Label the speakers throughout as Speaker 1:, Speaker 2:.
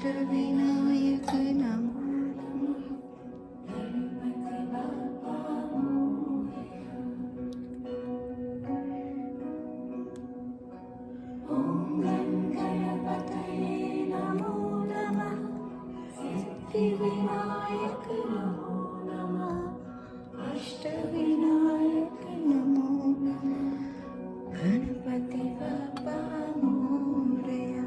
Speaker 1: अष्टविनायक नमो विनायक नमो नमः अष्टविनायक नमो नमः गणपति बाप्पा मोरया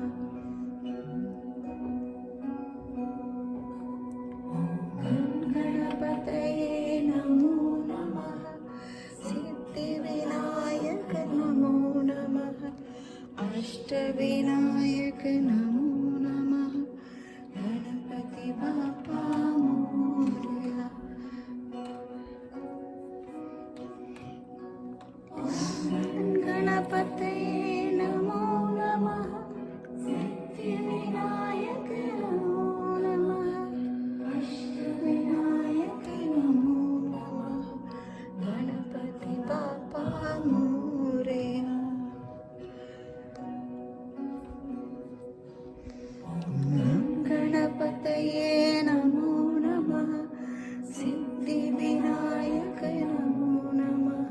Speaker 1: गणपतये नमो नमः सिद्धिविनायक नमो नमः अष्टविनायक नमो नमः गणपति बाप्पा मोरया गणपतये नमो नमः सिद्धिविनायक नमो नमः अष्टविनायक नमो नमः गणपति बाप्पा मोरया गणपतये नमो नमः सिद्धिविनायक नमो नमः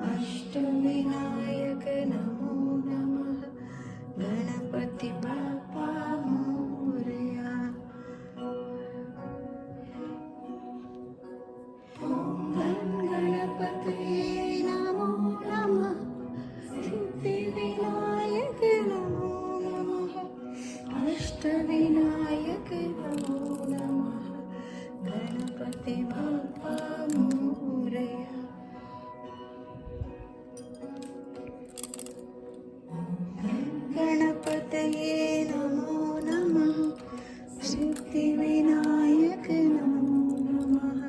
Speaker 1: अष्टविनायक नमो नमः गणपति बाप्पा मोरया गणपतये नमो नमः सिद्धिविनायक नमो नमः अष्टविनायक नमो नमः गणपति बाप्पा मोरया गणपतये नमो नमः सिद्धिविनायक नमो नमः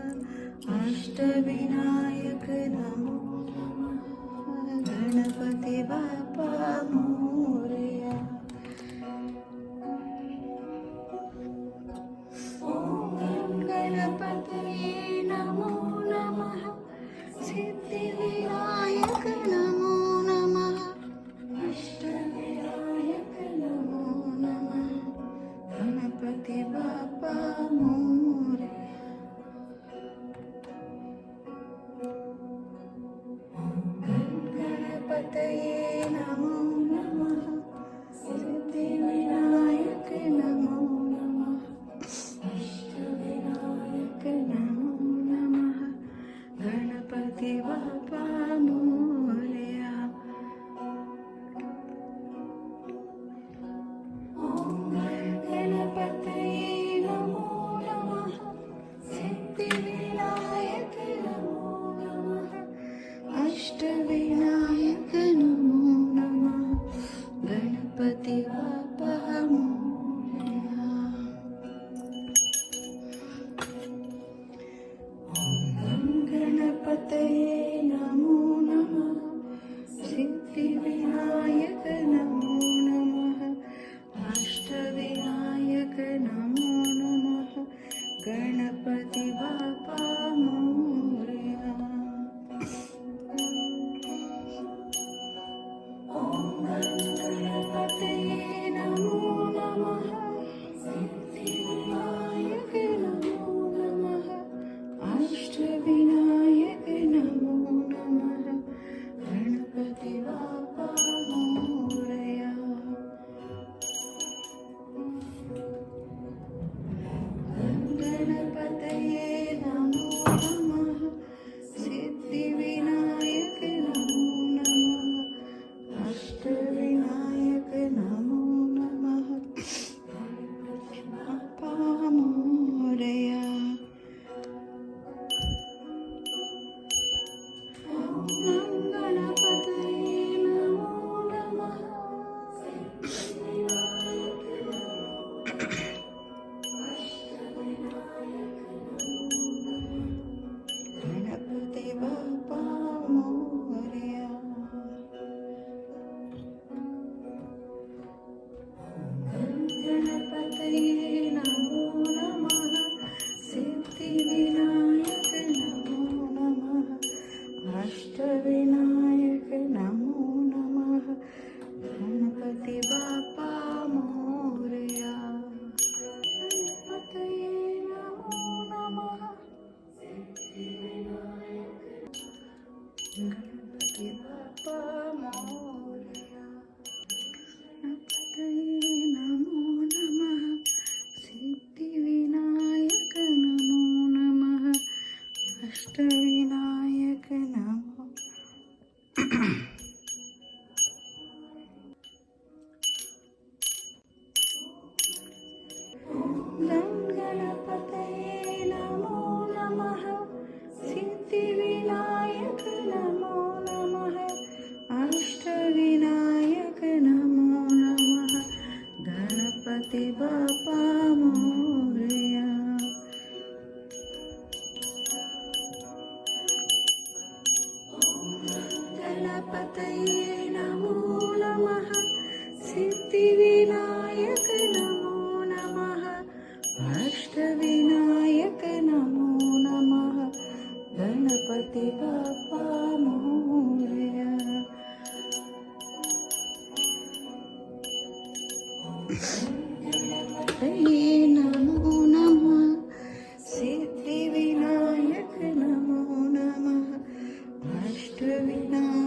Speaker 1: अष्टविनायक नमो नमः गणपति बाप्पा मोरया गणपतये नमो नमः सिद्धिविनायक नमो नमः अष्टविनायक नमो नमः गणपति बाप्पा गणपती बाप्पा मोरया. गणपतये नमो नमः. सिद्धिविनायक नमो नमः. अष्टविनायक नमो नमः. गणपती बाप्पा मोरया. गणपतये नमो नमः. सिद्धिविनायक नमो नमः. अष्टविनायक